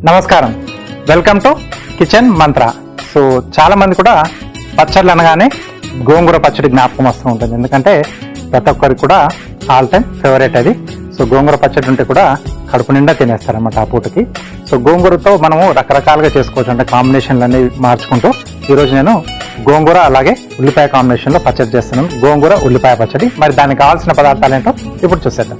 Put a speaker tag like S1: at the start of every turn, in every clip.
S1: నమస్కారం, welcome to kitchen Mantra. So చాలా మంది కూడా పచ్చళ్ళు అనగానే గోంగూర పచ్చడి జ్ఞాపకం వస్తూ ఉంటుంది. ఎందుకంటే ప్రతి ఒక్కరికి కూడా ఆల్ టైమ్ ఫేవరెట్ అది. సో గోంగూర పచ్చడి ఉంటే కూడా కడుపు నిండా తినేస్తారన్నమాట ఆ పూటకి. సో గోంగూరతో మనము రకరకాలుగా చేసుకోవచ్చు, అంటే కాంబినేషన్లు అనేవి మార్చుకుంటూ. ఈరోజు నేను గోంగూర అలాగే ఉల్లిపాయ కాంబినేషన్లో పచ్చడి చేస్తున్నాను, గోంగూర ఉల్లిపాయ పచ్చడి. మరి దానికి కావాల్సిన పదార్థాలు ఏంటో ఇప్పుడు చూసేద్దాం.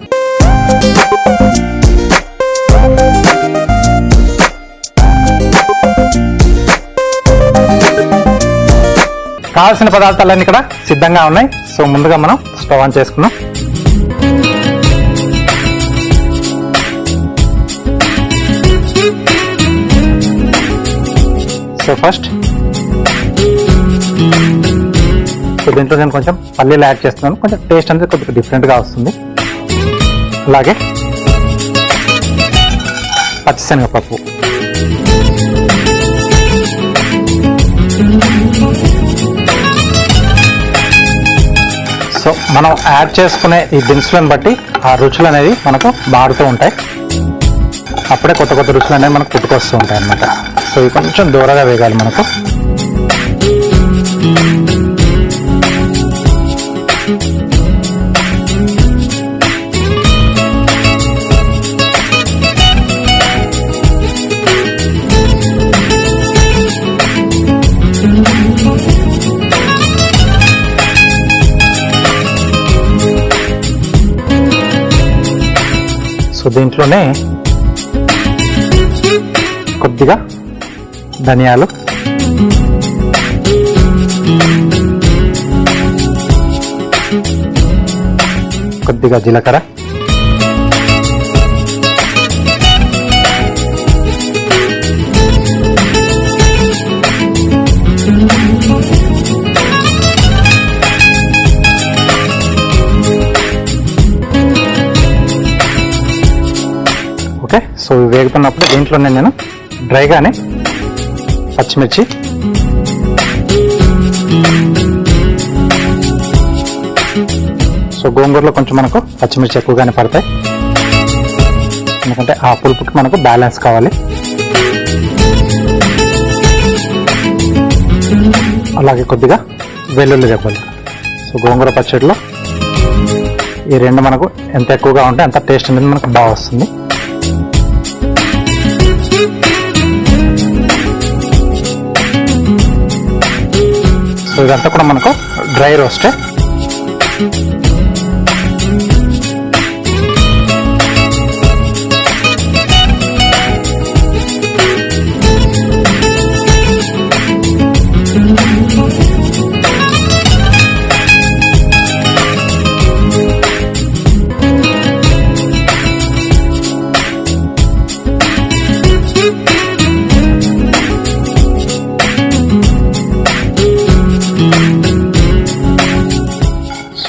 S1: కావాల్సిన పదార్థాలన్నీ ఇక్కడ సిద్ధంగా ఉన్నాయి. సో ముందుగా మనం స్టవ్ ఆన్ చేసుకున్నాం. సో ఫస్ట్ దీంట్లో నేను కొంచెం పల్లీలు యాడ్ చేస్తున్నాను. కొంచెం టేస్ట్ అనేది కొద్దిగా డిఫరెంట్గా వస్తుంది. అలాగే పచ్చిశనగపప్పు, సో మనం యాడ్ చేసుకునే ఈ దినుసులను బట్టి ఆ రుచులు అనేది మనకు మారుతూ ఉంటాయి. అప్పుడే కొత్త కొత్త రుచులు అనేవి మనకు పుట్టుకొస్తూ ఉంటాయి అన్నమాట. సో ఇవి కొంచెం దూరంగా వేగాలి మనకు. సో దీంట్లోనే కొద్దిగా ధనియాలు, కొద్దిగా జీలకర్ర, ఓకే. సో ఇవి వేగుతున్నప్పుడు దీంట్లోనే నేను డ్రైగానే పచ్చిమిర్చి, సో గోంగూరలో కొంచెం మనకు పచ్చిమిర్చి ఎక్కువగానే పడతాయి, ఎందుకంటే ఆ పులుపుకి మనకు బ్యాలెన్స్ కావాలి. అలాగే కొద్దిగా వెల్లుల్లి రెబ్బలు. సో గోంగూర పచ్చడిలో ఈ రెండు మనకు ఎంత ఎక్కువగా ఉంటే అంత టేస్ట్ అనేది మనకు బాగా వస్తుంది. సో ఇదంతా కూడా మనకు డ్రై రోస్టే.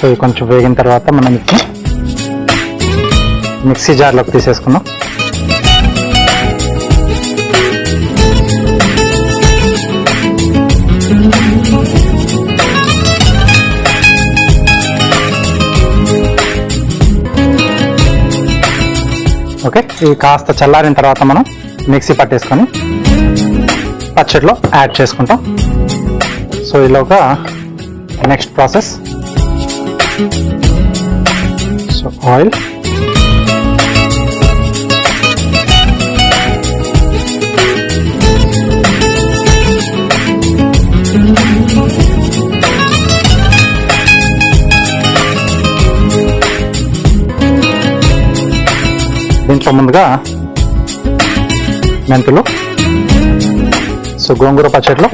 S1: సో ఇది కొంచెం వేగిన తర్వాత మనం మిక్సీ జార్లోకి తీసేసుకున్నాం. ఓకే, ఇది కాస్త చల్లారిన తర్వాత మనం మిక్సీ పట్టేసుకొని పచ్చడిలో యాడ్ చేసుకుంటాం. సో ఇలాగా నెక్స్ట్ ప్రాసెస్. సో ఆయిల్, దీంట్లో ముందుగా మెంతులు. సో గోంగూర పచ్చడిలో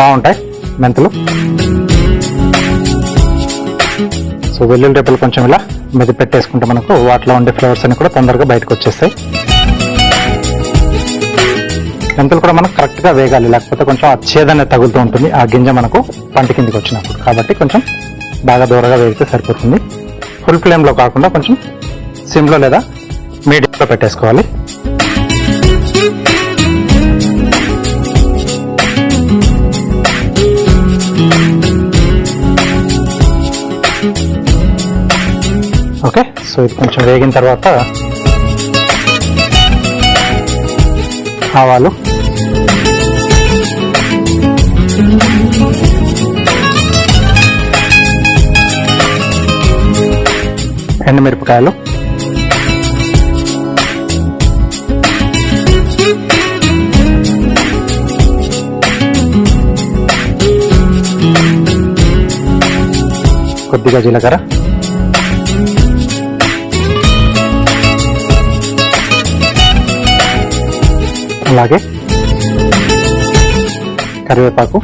S1: బాగుంటాయి మెంతులు. సో వెల్లుల్లి రెబ్బలు కొంచెం ఇలా మెది పెట్టేసుకుంటే మనకు వాటిలో ఉండే ఫ్లేవర్స్ అన్ని కూడా తొందరగా బయటకు వచ్చేస్తాయి. మెంతులు కూడా మనకు కరెక్ట్గా వేగాలి, లేకపోతే కొంచెం ఛేదన తగులుతూ ఉంటుంది ఆ గింజ మనకు పంట కిందికి వచ్చినప్పుడు. కాబట్టి కొంచెం బాగా దూరంగా వేగితే సరిపోతుంది. ఫుల్ ఫ్లేమ్లో కాకుండా కొంచెం సిమ్లో లేదా మీడియంలో పెట్టేసుకోవాలి. ఓకే, సో ఇది కొంచెం వేగిన తర్వాత ఆవాలు, ఎండుమిరపకాయలు, కొద్దిగా జీలకర్ర, అలాగే కరివేపాకు,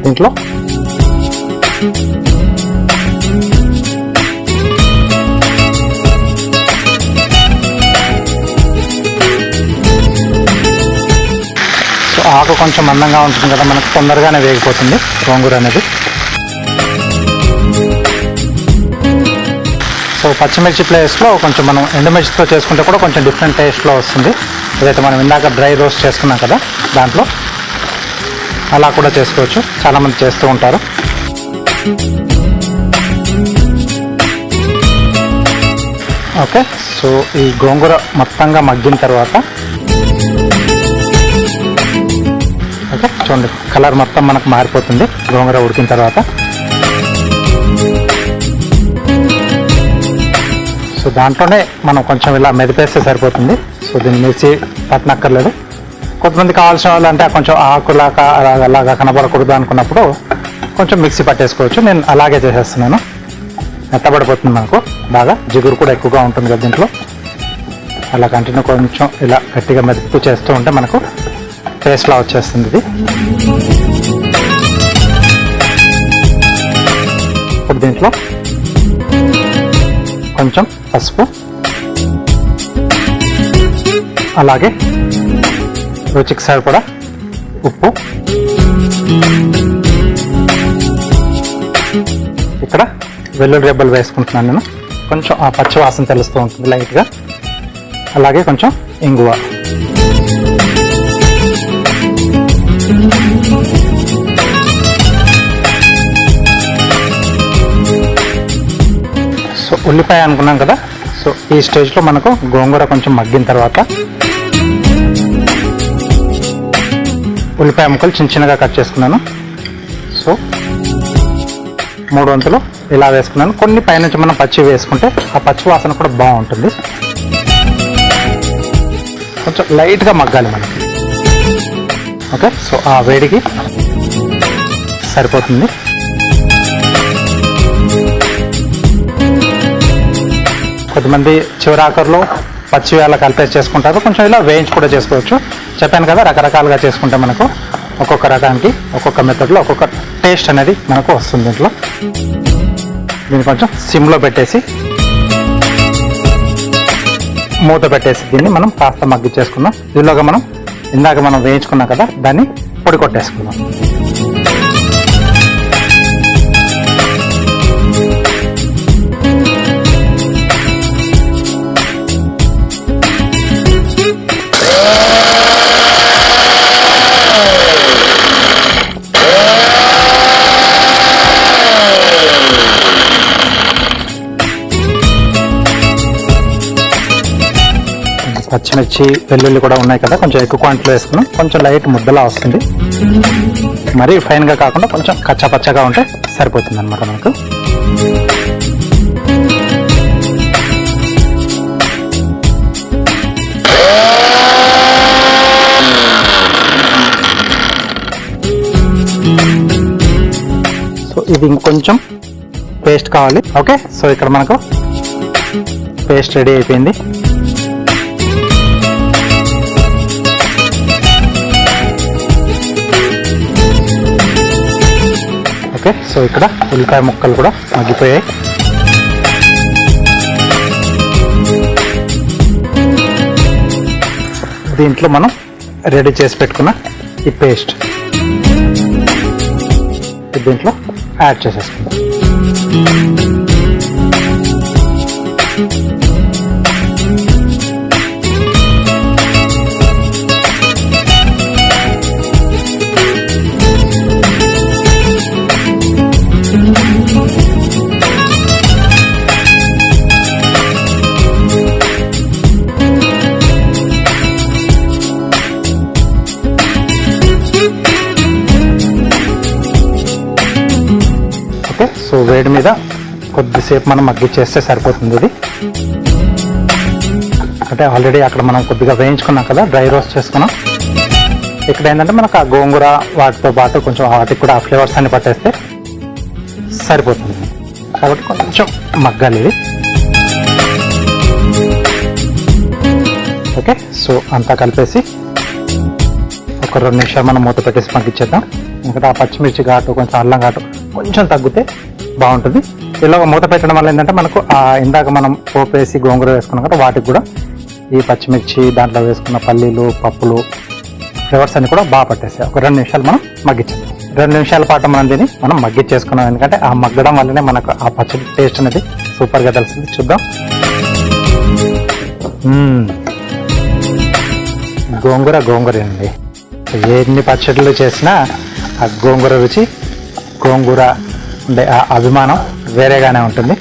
S1: దీంట్లో ఆకు కొంచెం మందంగా ఉంటుంది కదా, మనకు తొందరగానే వేగిపోతుంది గోంగూర అనేది. సో పచ్చిమిర్చి ప్లేస్లో కొంచెం మనం ఎండుమిర్చితో చేసుకుంటే కూడా కొంచెం డిఫరెంట్ టేస్ట్లో వస్తుంది. ఏదైతే మనం ఇందాక డ్రై రోస్ట్ చేసుకున్నాం కదా, దాంట్లో అలా కూడా చేసుకోవచ్చు, చాలామంది చేస్తూ ఉంటారు. ఓకే, సో ఈ గోంగూర మొత్తంగా మగ్గిన తర్వాత, ఓకే చూడండి కలర్ మొత్తం మనకు మారిపోతుంది గోంగూర ఉడికిన తర్వాత. సో దాంట్లోనే మనం కొంచెం ఇలా మెదిపేస్తే సరిపోతుంది. సో దీన్ని మిర్చి పట్టనక్కర్లేదు. కొంతమంది కావాల్సిన వాళ్ళు అంటే కొంచెం ఆకులాగా అలాగా కనబడకూడదు అనుకున్నప్పుడు కొంచెం మిక్సీ పట్టేసుకోవచ్చు. నేను అలాగే చేసేస్తున్నాను. మెత్తబడిపోతుంది మనకు, బాగా జిగురు కూడా ఎక్కువగా ఉంటుంది కదా దీంట్లో. అలా కంటిన్యూ కొంచెం ఇలా గట్టిగా మెదుపుతూ చేస్తూ ఉంటే మనకు పేస్ట్లా వచ్చేస్తుంది ఇది. ఇప్పుడు దీంట్లో కొంచెం పసుపు, అలాగే రుచికి సరిపడా ఉప్పు, ఇక్కడ వెల్లుల్లి రెబ్బలు వేసుకుంటున్నాను నేను. కొంచెం ఆ పచ్చి వాసన తెలుస్తూ ఉంటుంది లైట్గా. అలాగే కొంచెం ఇంగువ, సో ఉల్లిపాయ అనుకున్నాం కదా. సో ఈ స్టేజ్లో మనకు గోంగూర కొంచెం మగ్గిన తర్వాత ఉల్లిపాయ ముక్కలు చిన్న చిన్నగా కట్ చేసుకున్నాను. సో 3 వంతులు ఇలా వేసుకున్నాను. కొన్ని పైనుంచి మనం పచ్చి వేసుకుంటే ఆ పచ్చి వాసన కూడా బాగుంటుంది. కొంచెం లైట్గా మగ్గాలి మనకి. ఓకే, సో ఆ వేడికి సరిపోతుంది. కొంతమంది చివరాకర్లో పచ్చి అలా కలిపేసి చేసుకుంటారు. కొంచెం ఇలా వేయించి కూడా చేసుకోవచ్చు. చెప్పాను కదా, రకరకాలుగా చేసుకుంటే మనకు ఒక్కొక్క రకానికి ఒక్కొక్క మెథడ్లో ఒక్కొక్క టేస్ట్ అనేది మనకు వస్తుంది. దీంట్లో దీన్ని కొంచెం సిమ్లో పెట్టేసి మూత పెట్టేసి దీన్ని మనం కాస్త మగ్గిచ్చేసుకుందాం. దీనిలోగా మనం ఇందాక మనం వేయించుకున్నాం కదా, దాన్ని పొడి కొట్టేసుకుందాం. పచ్చిమిర్చి వెల్లుల్లి కూడా ఉన్నాయి కదా, కొంచెం ఎక్కువ క్వాంటిటీలో వేసుకున్నాం. కొంచెం లైట్ ముద్దలా వస్తుంది, మరీ ఫైన్గా కాకుండా కొంచెం కచ్చా పచ్చగా ఉంటే సరిపోతుంది అన్నమాట మనకు. సో ఇది ఇంకొంచెం పేస్ట్ కావాలి. ఓకే, సో ఇక్కడ మనకు పేస్ట్ రెడీ అయిపోయింది. ఓకే, సో ఇక్కడ ఉల్లిపాయ ముక్కలు కూడా మగ్గిపోయాయి. దీంట్లో మనం రెడీ చేసి పెట్టుకున్న ఈ పేస్ట్ దీంట్లో యాడ్ చేసేసుకుందాం. ఓకే, సో వేడి మీద కొద్దిసేపు మనం మగ్గిచ్చేస్తే సరిపోతుంది. ఇది అంటే ఆల్రెడీ అక్కడ మనం కొద్దిగా వేయించుకున్నాం కదా, డ్రై రోస్ట్ చేసుకున్నాం. ఇక్కడ ఏంటంటే మనకు ఆ గోంగూర వాటితో పాటు కొంచెం వాటికి కూడా ఆ ఫ్లేవర్స్ అన్ని పట్టేస్తే సరిపోతుంది. కాబట్టి కొంచెం మగ్గాలి ఇది. ఓకే, సో అంతా కలిపేసి ఒక 2 నిమిషాలు మనం మూత పెట్టేసి మగ్గిచ్చేద్దాం. ఎందుకంటే ఆ పచ్చిమిర్చి ఘాటు కొంచెం అల్లం ఘాటు కొంచెం తగ్గితే బాగుంటుంది. ఇలా మూత పెట్టడం వల్ల ఏంటంటే మనకు ఇందాక మనం పోపు వేసి గోంగూర వేసుకున్నాం కదా, వాటికి కూడా ఈ పచ్చిమిర్చి దాంట్లో వేసుకున్న పల్లీలు పప్పులు ఫ్లేవర్స్ అన్ని కూడా బాగా పట్టేస్తాయి. ఒక 2 నిమిషాలు మనం మగ్గించాం. 2 నిమిషాల పాటు మనం దీన్ని మనం మగ్గిచ్చేసుకున్నాం. ఎందుకంటే ఆ మగ్గడం వల్లనే మనకు ఆ పచ్చడి టేస్ట్ అనేది సూపర్గా తెలిసింది. చూద్దాం. గోంగూర అండి. ఎన్ని పచ్చడిలు చేసినా ఆ గోంగూర రుచి, గోంగూర ఉండే ఆ అభిమానం వేరేగానే ఉంటుంది.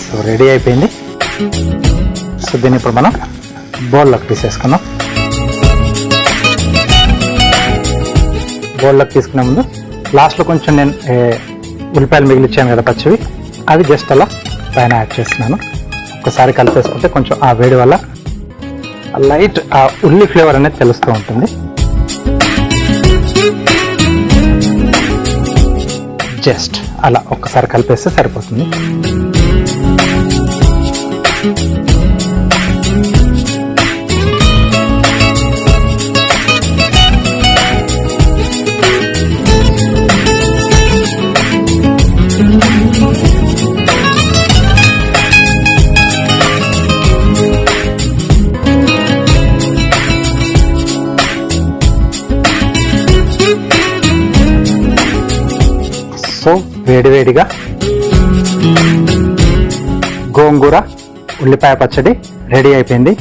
S1: సో రెడీ అయిపోయింది. సో దీన్ని ఇప్పుడు మనం బౌల్లోకి తీసేసుకుందాం. బౌల్లోకి తీసుకునే ముందు లాస్ట్లో కొంచెం నేను ఉల్లిపాయలు మిగిలిచ్చాను కదా పచ్చివి, అవి జస్ట్ అలా పైన యాడ్ చేస్తున్నాను. ఒక్కసారి కలిపేసుకుంటే కొంచెం ఆ వేడి వల్ల లైట్ ఆ ఉల్లి ఫ్లేవర్ అనేది తెలుస్తూ ఉంటుంది. జస్ట్ అలా ఒక్కసారి కలిపేస్తే సరిపోతుంది. సో వేడివేడిగా గోంగూర ఉల్లిపాయ పచ్చడి రెడీ అయిపోయింది.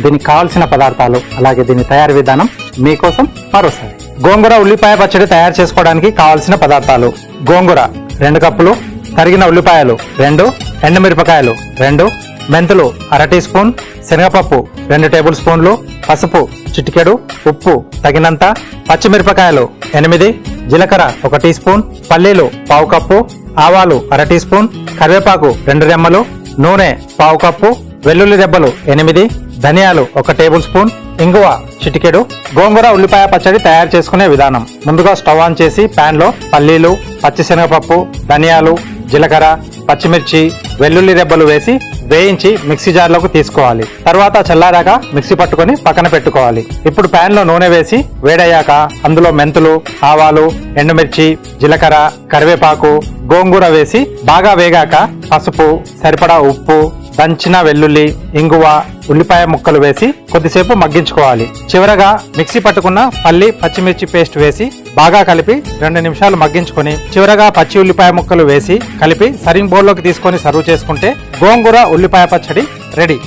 S1: దీనికి కావాల్సిన పదార్థాలు అలాగే దీని తయారీ విధానం మీకోసం మరోసారి. గోంగూర ఉల్లిపాయ పచ్చడి తయారు చేసుకోవడానికి కావాల్సిన పదార్థాలు: గోంగూర 2 కప్పులు, తరిగిన ఉల్లిపాయలు 2, ఎండుమిరపకాయలు 2, మెంతులు 1/2 టీ స్పూన్, శనగపప్పు 2 టేబుల్ స్పూన్లు, పసుపు చిటికెడు, ఉప్పు తగినంత, పచ్చిమిరపకాయలు 8, జీలకర్ర 1 టీ స్పూన్, పల్లీలు 1/2 కప్పు, ఆవాలు 1/2 టీ స్పూన్, కరివేపాకు 2 రెమ్మలు, నూనె 1/2 కప్పు, వెల్లుల్లి రెబ్బలు 8, ధనియాలు 1 టేబుల్ స్పూన్, ఇంగువ చిటికెడు. గోంగూర ఉల్లిపాయ పచ్చడి తయారు చేసుకునే విధానం: ముందుగా స్టవ్ ఆన్ చేసి పాన్ లో పల్లీలు, పచ్చిశనగపప్పు, ధనియాలు, జీలకర్ర, పచ్చిమిర్చి, వెల్లుల్లి రెబ్బలు వేసి వేయించి మిక్సీ జార్లోకి తీసుకోవాలి. తర్వాత చల్లారాక మిక్సీ పట్టుకొని పక్కన పెట్టుకోవాలి. ఇప్పుడు పాన్ లో నూనె వేసి వేడయ్యాక అందులో మెంతులు, ఆవాలు, ఎండుమిర్చి, జీలకర్ర, కరివేపాకు, గోంగూర వేసి బాగా వేగాక పసుపు, సరిపడా ఉప్పు, దంచిన వెల్లుల్లి, ఇంగువ, ఉల్లిపాయ ముక్కలు వేసి కొద్దిసేపు మగ్గించుకోవాలి. చివరగా మిక్సీ పట్టుకున్న పల్లి పచ్చిమిర్చి పేస్ట్ వేసి బాగా కలిపి 2 నిమిషాలు మగ్గించుకొని చివరగా పచ్చి ఉల్లిపాయ ముక్కలు వేసి కలిపి సర్వింగ్ బౌల్లోకి తీసుకొని సర్వ్ చేసుకుంటే గోంగూర ఉల్లిపాయ పచ్చడి రెడీ.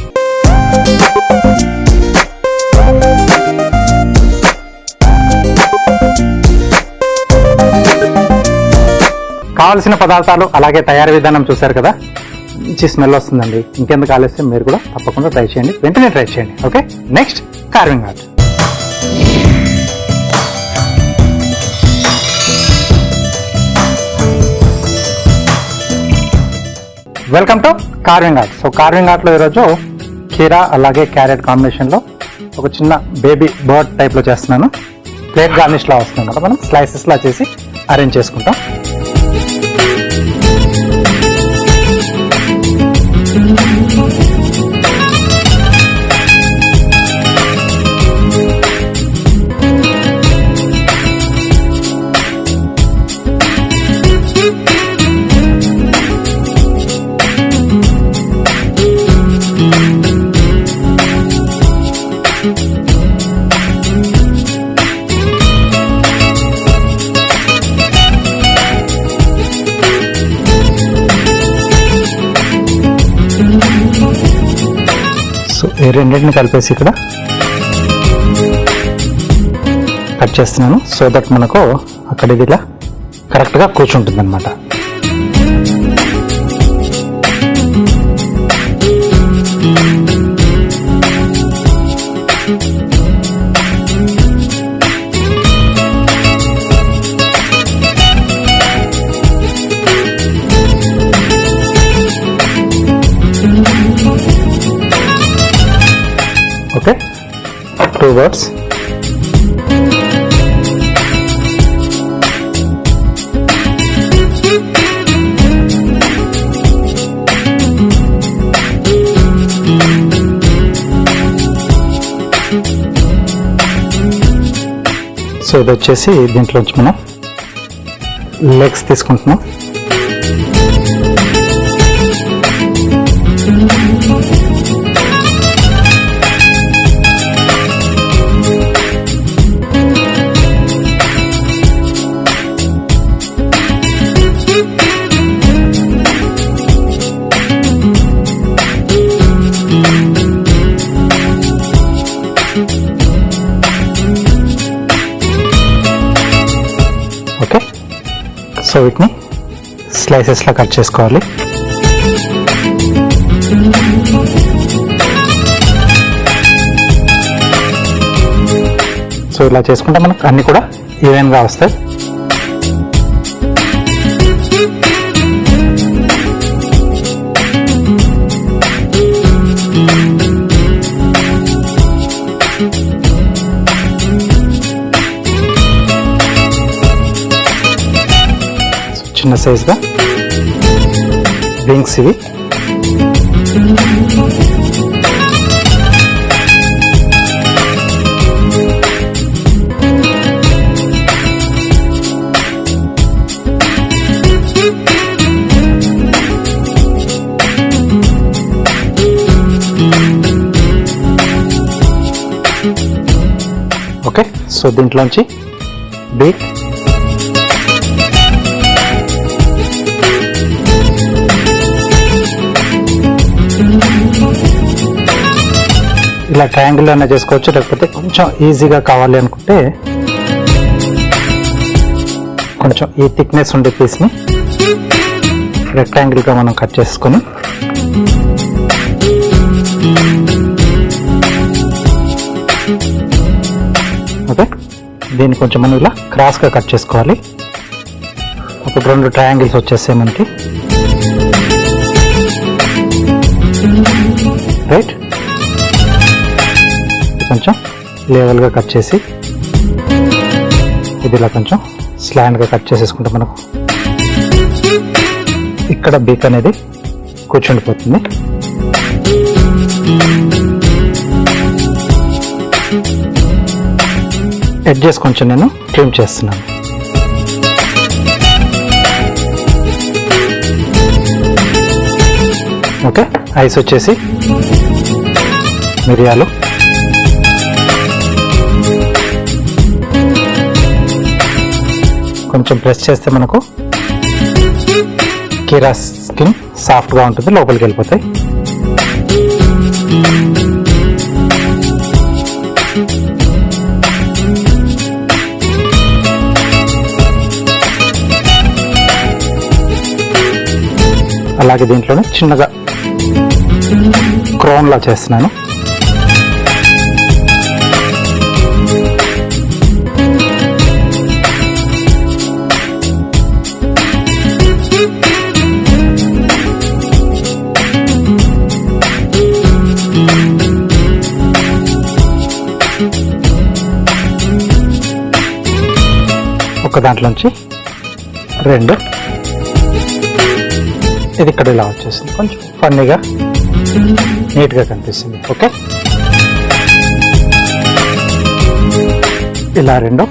S1: కావలసిన పదార్థాలు అలాగే తయారీ విధానం చూశారు కదా, మంచి స్మెల్ వస్తుందండి. ఇంకెందుకు ఆలస్యం, మీరు కూడా తప్పకుండా ట్రై చేయండి, వెంటనే ట్రై చేయండి. Okay, next carving art. Welcome to carving art. So carving ఆర్ట్లో ఈరోజు కీరా అలాగే క్యారెట్ కాంబినేషన్లో ఒక చిన్న బేబీ బర్డ్ టైప్లో చేస్తున్నాను. ప్లేట్ గార్నిష్లా వస్తుంది అనమాట. మనం స్లైసెస్లా చేసి అరేంజ్ చేసుకుంటాం. సో ఈ రెండింటిని కలిపేసి ఇక్కడ కట్ చేస్తున్నాను. సో దట్ మనకు అక్కడ ఇది ఇలా కరెక్ట్గా కూర్చుంటుంది అనమాట. Okay, 2 birds. సో ఇది వచ్చేసి దీంట్లోంచి మనం లెగ్స్ తీసుకుంటున్నాం. ఓకే, సో వీటిని స్లైసెస్లా కట్ చేసుకోవాలి. సో ఇలా చేసుకుంటే మనకు అన్ని కూడా ఈవెన్గా వస్తాయి. చిన్న సైజ్గా వింగ్స్ ఇవి. ఓకే, సో దీంట్లోంచి బీక్, ఇలా ట్రయాంగిల్ అయినా చేసుకోవచ్చు, లేకపోతే కొంచెం ఈజీగా కావాలి అనుకుంటే కొంచెం ఈ థిక్నెస్ ఉండే పీస్ని రెక్టాంగిల్గా మనం కట్ చేసుకొని ఓకే, దీన్ని కొంచెం మనం ఇలా క్రాస్గా కట్ చేసుకోవాలి. ఒక 2 ట్రయాంగిల్స్ వచ్చేస్తాయి మనకి. రైట్, కొంచెం లెవెల్గా కట్ చేసి ఇది ఇలా కొంచెం స్లాండ్గా కట్ చేసేసుకుంటే మనకు ఇక్కడ బీక్ అనేది కూర్చుండిపోతుంది. ఎడ్జెస్ కొంచెం నేను ట్రిమ్ చేస్తున్నాను. ఓకే, ఐస్ వచ్చేసి మిరియాలు, కొంచెం ప్రెస్ చేస్తే మనకు కీరా స్కిన్ సాఫ్ట్గా ఉంటుంది, లోపలికి వెళ్ళిపోతాయి. అలాగే దీంట్లోనే చిన్నగా క్రౌన్లా చేస్తున్నాను. ఒక దాంట్లోంచి 2, ఇది ఇక్కడ ఇలా వచ్చేసింది, కొంచెం ఫన్నీగా నీట్గా కనిపిస్తుంది. ఓకే, ఇలా 2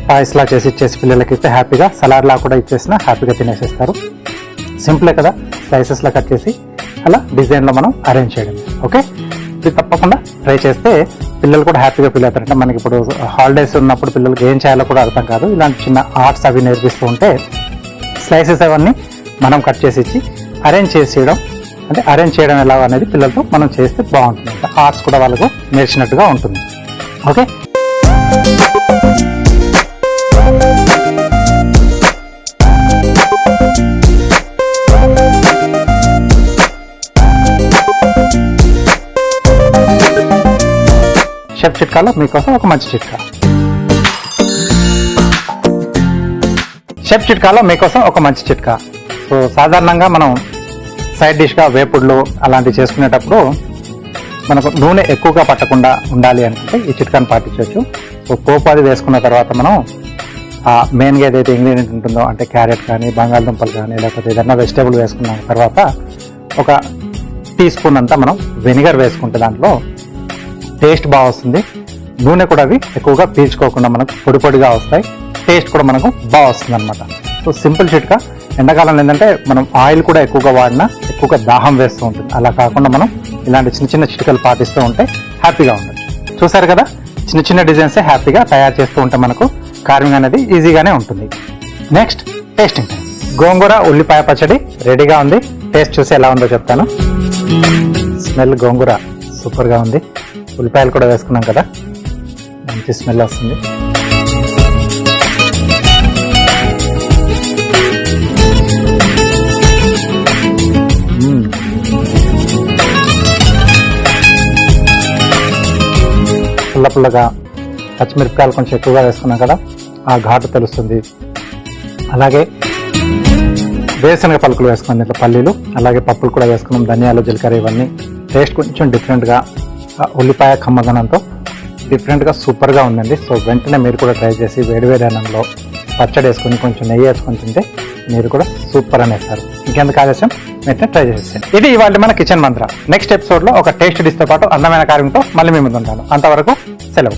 S1: పాయస్లా చేసి ఇచ్చేసి పిల్లలకి ఇస్తే హ్యాపీగా, సలాడ్లా కూడా ఇచ్చేసినా హ్యాపీగా తినేసేస్తారు. సింపులే కదా, స్లైసెస్లా కట్ చేసి అలా డిజైన్లో మనం అరేంజ్ చేయడం. ఓకే, ఇది తప్పకుండా ట్రై చేస్తే పిల్లలు కూడా హ్యాపీగా ఫీల్ అవుతారు. అంటే మనకి ఇప్పుడు హాలిడేస్ ఉన్నప్పుడు పిల్లలకి ఏం చేయాలో కూడా అర్థం కాదు. ఇలాంటి చిన్న ఆర్ట్స్ అవి నేర్పిస్తూ ఉంటే స్లైసెస్ అవన్నీ మనం కట్ చేసి ఇచ్చి అరేంజ్ చేసేయడం, అంటే అరేంజ్ చేయడం ఎలా అనేది పిల్లలతో మనం చేస్తే బాగుంటుంది. ఆర్ట్స్ కూడా వాళ్ళకు నేర్చినట్టుగా ఉంటుంది. ఓకే, షెఫ్ చిట్కాలో మీకోసం ఒక మంచి చిట్కా. షెఫ్ చిట్కాలో మీకోసం ఒక మంచి చిట్కా. సో సాధారణంగా మనం సైడ్ డిష్గా వేపుడులు అలాంటివి చేసుకునేటప్పుడు మనకు నూనె ఎక్కువగా పట్టకుండా ఉండాలి అనుకుంటే ఈ చిట్కాను పాటించవచ్చు. సో పోపు అది వేసుకున్న తర్వాత మనం మెయిన్గా ఏదైతే ఇంగ్రీడియంట్ ఉంటుందో అంటే క్యారెట్ కానీ బంగాళదుంపలు కానీ లేకపోతే ఏదైనా వెజిటేబుల్ వేసుకున్న తర్వాత ఒక టీ స్పూన్ అంతా మనం వెనిగర్ వేసుకుంటే దాంట్లో టేస్ట్ బాగా వస్తుంది. నూనె కూడా అవి ఎక్కువగా పీల్చుకోకుండా మనకు పొడి పొడిగా వస్తాయి, టేస్ట్ కూడా మనకు బాగా వస్తుంది అనమాట. సో సింపుల్ చిట్కా. ఎండాకాలంలో ఏంటంటే మనం ఆయిల్ కూడా ఎక్కువగా వాడినా ఎక్కువగా దాహం వేస్తూ ఉంటుంది. అలా కాకుండా మనం ఇలాంటి చిన్న చిన్న చిట్కాలు పాటిస్తూ ఉంటే హ్యాపీగా ఉండొచ్చు. చూసారు కదా, చిన్న చిన్న డిజైన్సే హ్యాపీగా తయారు చేస్తూ ఉంటే మనకు కార్వింగ్ అనేది ఈజీగానే ఉంటుంది. Next tasting time. గోంగూర ఉల్లిపాయ పచ్చడి రెడీగా ఉంది. టేస్ట్ చూసి ఎలా ఉందో చెప్తాను. స్మెల్ గోంగూర సూపర్గా ఉంది. ఉల్లిపాయలు కూడా వేసుకున్నాం కదా, మంచి స్మెల్ వస్తుంది. పుల్ల పుల్లగా పచ్చిమిరపకాయలు కొంచెం ఎక్కువగా వేసుకున్నాం కదా, ఆ ఘాటు తెలుస్తుంది. అలాగే వేరుశనగ పలుకులు వేసుకున్నాం, దీంట్లో పల్లీలు అలాగే పప్పులు కూడా వేసుకున్నాం, ధనియాలు జీలకర్ర ఇవన్నీ. టేస్ట్ కొంచెం డిఫరెంట్గా ఉల్లిపాయ కమ్మదనంతో డిఫరెంట్గా సూపర్గా ఉందండి. సో వెంటనే మీరు కూడా ట్రై చేసి వేడివేడి అన్నంలో పచ్చడి వేసుకొని కొంచెం నెయ్యి వేసుకొని తింటే మీరు కూడా సూపర్ అనేస్తారు. ఇంకెందుకు ఆలస్యం, వెంటనే ట్రై చేసేయండి. ఇది ఇవాళ మన కిచెన్ మంత్ర. నెక్స్ట్ ఎపిసోడ్లో ఒక టేస్ట్ డిష్తో పాటు అందమైన కార్యంతో మళ్ళీ మీ ముందు ఉంటాను. అంతవరకు సెలవు.